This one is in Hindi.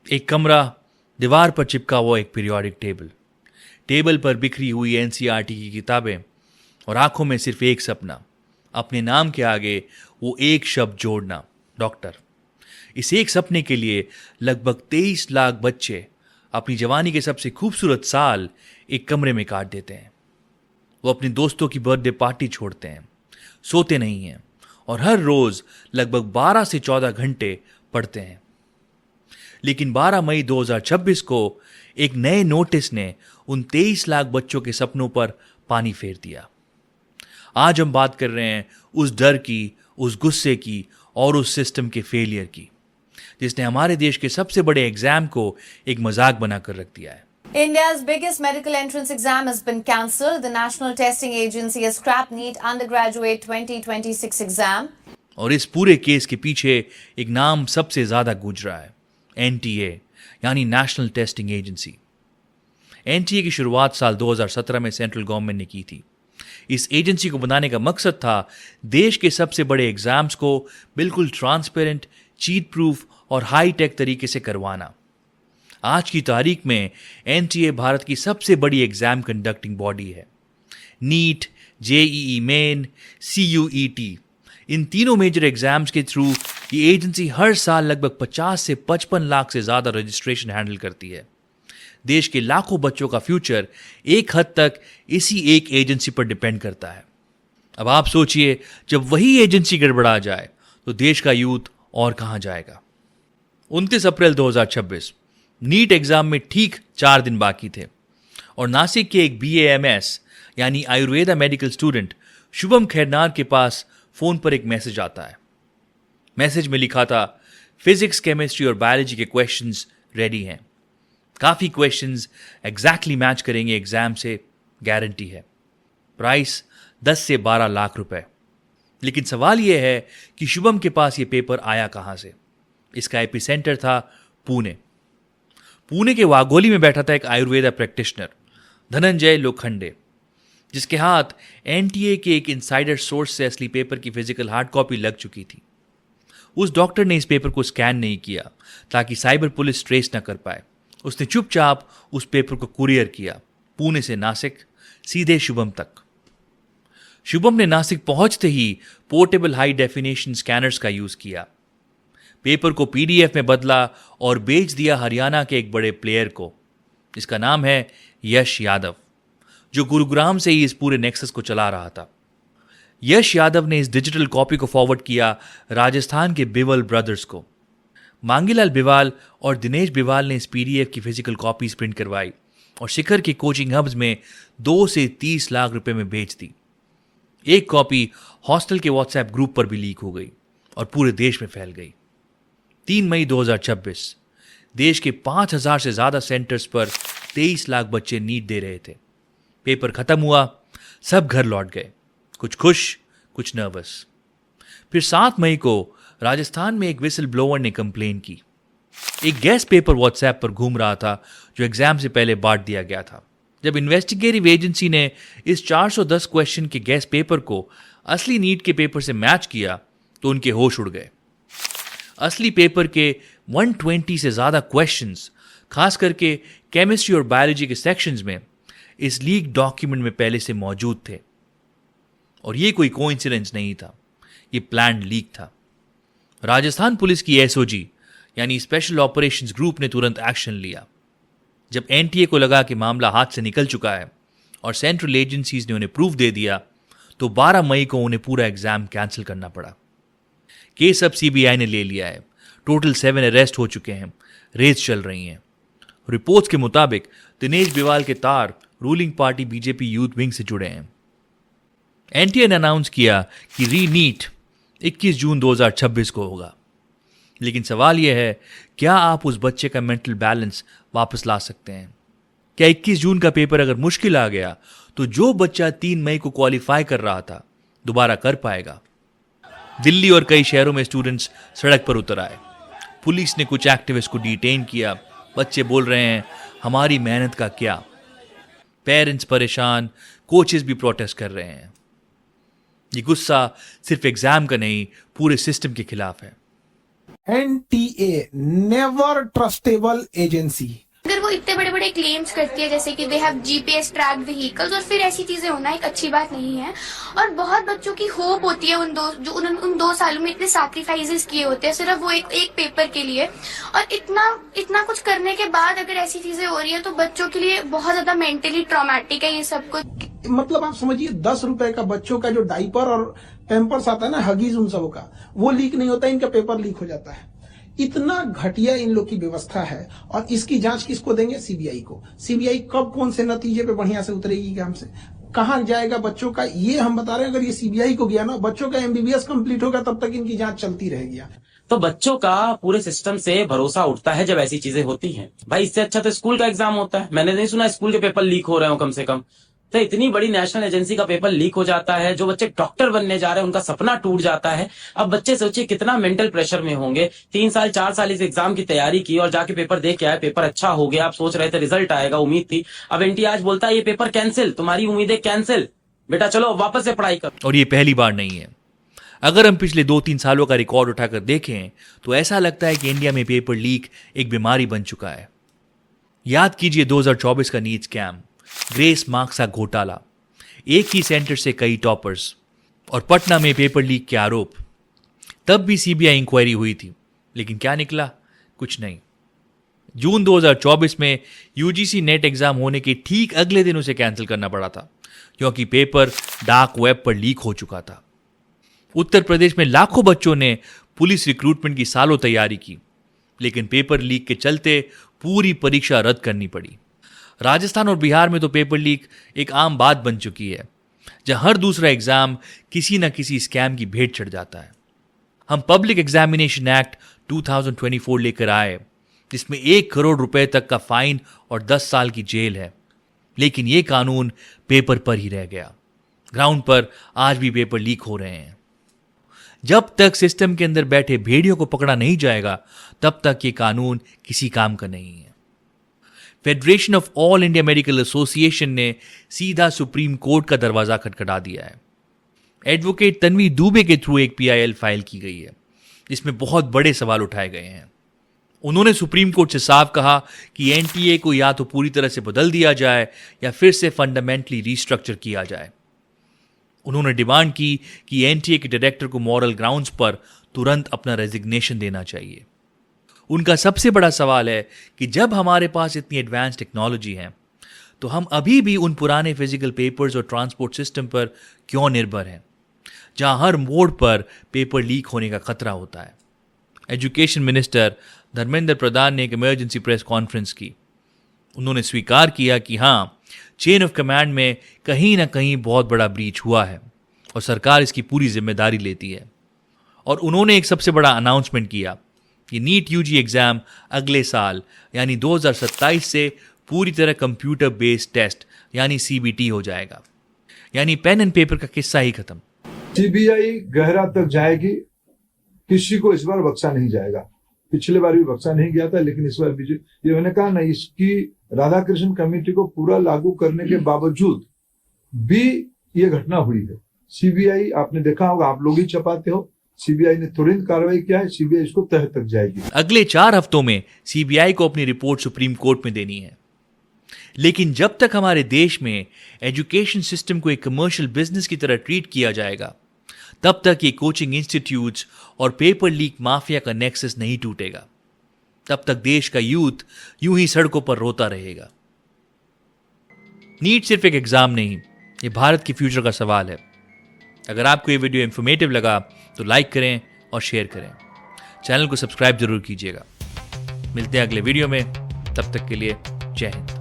एक कमरा, दीवार पर चिपका हुआ एक पीरियोडिक टेबल, टेबल पर बिखरी हुई एनसीईआरटी की किताबें और आंखों में सिर्फ एक सपना, अपने नाम के आगे वो एक शब्द जोड़ना, डॉक्टर। इस एक सपने के लिए लगभग 23 लाख बच्चे अपनी जवानी के सबसे खूबसूरत साल एक कमरे में काट देते हैं। वो अपने दोस्तों की बर्थडे पार्टी छोड़ते हैं, सोते नहीं हैं और हर रोज लगभग 12 से 14 घंटे पढ़ते हैं। लेकिन 12 मई 2026 को एक नए नोटिस ने उन 23 लाख बच्चों के सपनों पर पानी फेर दिया। आज हम बात कर रहे हैं उस डर की, उस गुस्से की और उस सिस्टम के फेलियर की, जिसने हमारे देश के सबसे बड़े एग्जाम को एक मजाक बनाकर रख दिया है। India's biggest medical entrance exam has been cancelled. The National Testing Agency has scrapped NEET undergraduate 2026 exam. और इस पूरे केस के पीछे एक नाम सबसे ज्यादा गूंज रहा है, एनटीए, यानी नेशनल टेस्टिंग एजेंसी। एनटीए की शुरुआत साल 2017 में सेंट्रल गवर्नमेंट ने की थी। इस एजेंसी को बनाने का मकसद था देश के सबसे बड़े एग्जाम्स को बिल्कुल ट्रांसपेरेंट, चीट प्रूफ और हाई टेक तरीके से करवाना। आज की तारीख में एनटीए भारत की सबसे बड़ी एग्जाम कंडक्टिंग बॉडी है। नीट, जेईई मेन, सीयूईटी, इन तीनों मेजर एग्जाम्स के थ्रू ये एजेंसी हर साल लगभग 50 से 55 लाख से ज्यादा रजिस्ट्रेशन हैंडल करती है। देश के लाखों बच्चों का फ्यूचर एक हद तक इसी एक एजेंसी पर डिपेंड करता है। अब आप सोचिए, जब वही एजेंसी गड़बड़ा जाए तो देश का यूथ और कहां जाएगा। 29 अप्रैल 2026 नीट एग्जाम में ठीक 4 दिन बाकी थे और नासिक के एक BAMS यानी आयुर्वेदा मेडिकल स्टूडेंट शुभम खैरनार के पास फोन पर एक मैसेज आता है। मैसेज में लिखा था, फिजिक्स, केमिस्ट्री और बायोलॉजी के क्वेश्चंस रेडी हैं। काफी क्वेश्चंस एग्जैक्टली मैच करेंगे एग्जाम से, गारंटी है। प्राइस 10 से 12 लाख रुपए। लेकिन सवाल यह है कि शुभम के पास यह पेपर आया कहां से। इसका एपिसेंटर था पुणे। पुणे के वाघोली में बैठा था एक आयुर्वेदा प्रैक्टिशनर, धनंजय लोखंडे, जिसके हाथ एनटीए के एक इनसाइडर सोर्स से असली पेपर की फिजिकल हार्ड कॉपी लग चुकी थी। उस डॉक्टर ने इस पेपर को स्कैन नहीं किया ताकि साइबर पुलिस ट्रेस न कर पाए। उसने चुपचाप उस पेपर को कुरियर किया, पुणे से नासिक, सीधे शुभम तक। शुभम ने नासिक पहुंचते ही पोर्टेबल हाई डेफिनेशन स्कैनर्स का यूज किया, पेपर को पीडीएफ में बदला और बेच दिया हरियाणा के एक बड़े प्लेयर को, जिसका नाम है यश यादव, जो गुरुग्राम से ही इस पूरे नेक्सस को चला रहा था। यश यादव ने इस डिजिटल कॉपी को फॉरवर्ड किया राजस्थान के बिवाल ब्रदर्स को। मांगीलाल बिवाल और दिनेश बिवाल ने इस पीडीएफ की फिजिकल कॉपीज प्रिंट करवाई और शिखर के कोचिंग हब्स में 2 से 30 लाख रुपए में बेच दी। एक कॉपी हॉस्टल के व्हाट्सएप ग्रुप पर भी लीक हो गई और पूरे देश में फैल गई। 3 मई 2026 देश के 5000 से ज्यादा सेंटर्स पर 23 लाख बच्चे नीट दे रहे थे। पेपर खत्म हुआ, सब घर लौट गए, कुछ खुश, कुछ नर्वस। फिर 7 मई को राजस्थान में एक विसल ब्लोअर ने कंप्लेन की। एक गैस पेपर व्हाट्सएप पर घूम रहा था जो एग्जाम से पहले बांट दिया गया था। जब इन्वेस्टिगेटिव एजेंसी ने इस 410 क्वेश्चन के गैस पेपर को असली नीट के पेपर से मैच किया तो उनके होश उड़ गए। असली पेपर के 120 से ज्यादा क्वेश्चंस, खास करके केमिस्ट्री और बायोलॉजी के सेक्शंस में, इस लीक डॉक्यूमेंट में पहले से मौजूद थे। और ये कोई कोइंसिडेंस नहीं था, ये प्लान्ड लीक था। राजस्थान पुलिस की एसओजी यानी स्पेशल ऑपरेशंस ग्रुप ने तुरंत एक्शन लिया। जब एनटीए को लगा कि मामला हाथ से निकल चुका है और सेंट्रल एजेंसीज ने उन्हें प्रूफ दे दिया, तो 12 मई को उन्हें पूरा एग्जाम कैंसिल करना पड़ा। केस अब सीबीआई ने ले लिया है। टोटल 7 अरेस्ट हो चुके हैं, रेस चल रही हैं। रिपोर्ट्स के मुताबिक दिनेश बिवाल के तार ruling party BJP youth wing से जुड़े हैं। एनटीए ने अनाउंस किया कि री नीट 21 जून 2026 को होगा। लेकिन सवाल यह है, क्या आप उस बच्चे का मेंटल बैलेंस वापस ला सकते हैं? क्या 21 जून का पेपर अगर मुश्किल आ गया तो जो बच्चा 3 मई को क्वालिफाई कर रहा था दोबारा कर पाएगा? दिल्ली और कई शहरों में स्टूडेंट्स सड़क पर उतर आए। पुलिस ने कुछ एक्टिविस्ट को डिटेन किया। बच्चे बोल रहे हैं, हमारी मेहनत का क्या? पेरेंट्स परेशान, कोचेस भी प्रोटेस्ट कर रहे हैं। ये गुस्सा सिर्फ एग्जाम का नहीं, पूरे सिस्टम के खिलाफ है। NTA, never trustable agency. अगर वो इतने बड़े बड़े क्लेम्स करती है जैसे कि they have GPS tracked vehicles और फिर ऐसी चीजें होना एक अच्छी बात नहीं है। और बहुत बच्चों की होप होती है उन 2 सालों में इतने सैक्रिफाइसेस किए होते हैं सिर्फ वो एक पेपर के लिए, और इतना कुछ करने के बाद अगर ऐसी चीजें हो रही है तो बच्चों के लिए बहुत ज्यादा मेंटली ट्रॉमेटिक है ये सब कुछ। मतलब आप समझिए 10 रुपए का बच्चों का जो डाइपर और पैम्पर्स आता है ना, हगीज उन सब का, वो लीक नहीं होता, इनका पेपर लीक हो जाता है। इतना घटिया इन लोग की व्यवस्था है। और इसकी जांच किसको देंगे? सीबीआई को। सीबीआई कब कौन से नतीजे पे बढ़िया से उतरेगी काम से, कहां जाएगा बच्चों का, ये हम बता रहे हैं। अगर ये सीबीआई को गया ना, बच्चों का एमबीबीएस कंप्लीट होगा तब तक इनकी जांच चलती रहेगी। तो बच्चों का पूरे सिस्टम से भरोसा उठता है जब ऐसी चीजें होती हैं। भाई इससे अच्छा तो स्कूल का एग्जाम होता है। मैंने नहीं सुना स्कूल के पेपर लीक हो रहे हो कम से कम। तो इतनी बड़ी नेशनल एजेंसी का पेपर लीक हो जाता है, जो बच्चे डॉक्टर बनने जा रहे हैं उनका सपना टूट जाता है। अब बच्चे सोचिए कितना मेंटल प्रेशर में होंगे। 3 साल 4 साल इस एग्जाम की तैयारी की और जाके पेपर दे के आए, पेपर अच्छा हो गया, आप सोच रहे थे रिजल्ट आएगा, उम्मीद थी। अब एनटीए आज बोलता है ये पेपर कैंसिल, तुम्हारी उम्मीदें कैंसिल, बेटा चलो वापस से पढ़ाई कर। और ये पहली बार नहीं है। अगर हम पिछले 2-3 सालों का रिकॉर्ड उठाकर देखें तो ऐसा लगता है कि इंडिया में पेपर लीक एक बीमारी बन चुका है। याद कीजिए 2024 का नीट स्कैम, ग्रेस मार्क्स का घोटाला, एक ही सेंटर से कई टॉपर्स, और पटना में पेपर लीक के आरोप। तब भी सीबीआई इंक्वायरी हुई थी, लेकिन क्या निकला? कुछ नहीं। जून 2024 में यूजीसी नेट एग्जाम होने के ठीक अगले दिन उसे कैंसिल करना पड़ा था, क्योंकि पेपर डार्क वेब पर लीक हो चुका था। उत्तर प्रदेश में लाखों बच्चों ने पुलिस रिक्रूटमेंट की सालों तैयारी की, लेकिन पेपर लीक के चलते पूरी परीक्षा रद्द करनी पड़ी। राजस्थान और बिहार में तो पेपर लीक एक आम बात बन चुकी है, जहां हर दूसरा एग्जाम किसी न किसी स्कैम की भेंट चढ़ जाता है। हम पब्लिक एग्जामिनेशन एक्ट 2024 लेकर आए, जिसमें 1 करोड़ रुपए तक का फाइन और 10 साल की जेल है, लेकिन यह कानून पेपर पर ही रह गया। ग्राउंड पर आज भी पेपर लीक हो रहे हैं। जब तक सिस्टम के अंदर बैठे भेड़ियों को पकड़ा नहीं जाएगा, तब तक ये कानून किसी काम का नहीं है। Federation of all India medical association ने सीधा सुप्रीम कोर्ट का दरवाजा खटखटा दिया है। एडवोकेट तन्वी दुबे के थ्रू एक PIL फाइल की गई है, जिसमें बहुत बड़े सवाल उठाए गए हैं। उन्होंने सुप्रीम कोर्ट से साफ कहा कि एनटीए को या तो पूरी तरह से बदल दिया जाए या फिर से फंडामेंटली रीस्ट्रक्चर किया जाए। उन्होंने डिमांड की कि एनटीए के डायरेक्टर को मॉरल ग्राउंड्स पर तुरंत अपना रेजिग्नेशन देना चाहिए। उनका सबसे बड़ा सवाल है कि जब हमारे पास इतनी एडवांस टेक्नोलॉजी है, तो हम अभी भी उन पुराने फिजिकल पेपर्स और ट्रांसपोर्ट सिस्टम पर क्यों निर्भर हैं, जहां हर मोड़ पर पेपर लीक होने का खतरा होता है। एजुकेशन मिनिस्टर धर्मेंद्र प्रधान ने एक इमरजेंसी प्रेस कॉन्फ्रेंस की। उन्होंने स्वीकार किया कि हाँ, चेन ऑफ कमांड में कहीं ना कहीं बहुत बड़ा ब्रीच हुआ है और सरकार इसकी पूरी जिम्मेदारी लेती है। और उन्होंने एक सबसे बड़ा अनाउंसमेंट किया कि नीट यूजी एग्जाम अगले साल यानी 2027 से पूरी तरह कंप्यूटर बेस्ड टेस्ट यानी CBT हो जाएगा, यानी पेन एंड पेपर का किस्सा ही खत्म। सीबीआई गहरा तक जाएगी, किसी को इस बार बख्शा नहीं जाएगा। पिछले बार भी बख्शा नहीं गया था, लेकिन इस बार भी ये मैंने कहा ना, इसकी राधाकृष्ण कमेटी को पूरा लागू करने के बावजूद भी ये घटना हुई है। सीबीआई, आपने देखा होगा, आप लोग ही छपाते हो, सीबीआई ने तुरंत कार्रवाई किया है, सीबीआई इसको तह तक जाएगी। अगले 4 हफ्तों में सीबीआई को अपनी रिपोर्ट सुप्रीम कोर्ट में देनी है। लेकिन जब तक हमारे देश में एजुकेशन सिस्टम को एक कमर्शियल बिजनेस की तरह ट्रीट किया जाएगा, तब तक ये कोचिंग इंस्टीट्यूट्स और पेपर लीक माफिया का नेक्सस नहीं टूटेगा। तब तक देश का यूथ यूं ही सड़कों पर रोता रहेगा। नीट सिर्फ एक एग्जाम नहीं, ये भारत की फ्यूचर का सवाल है। अगर आपको ये वीडियो इंफॉर्मेटिव लगा तो लाइक करें और शेयर करें। चैनल को सब्सक्राइब जरूर कीजिएगा। मिलते हैं अगले वीडियो में, तब तक के लिए जय हिंद।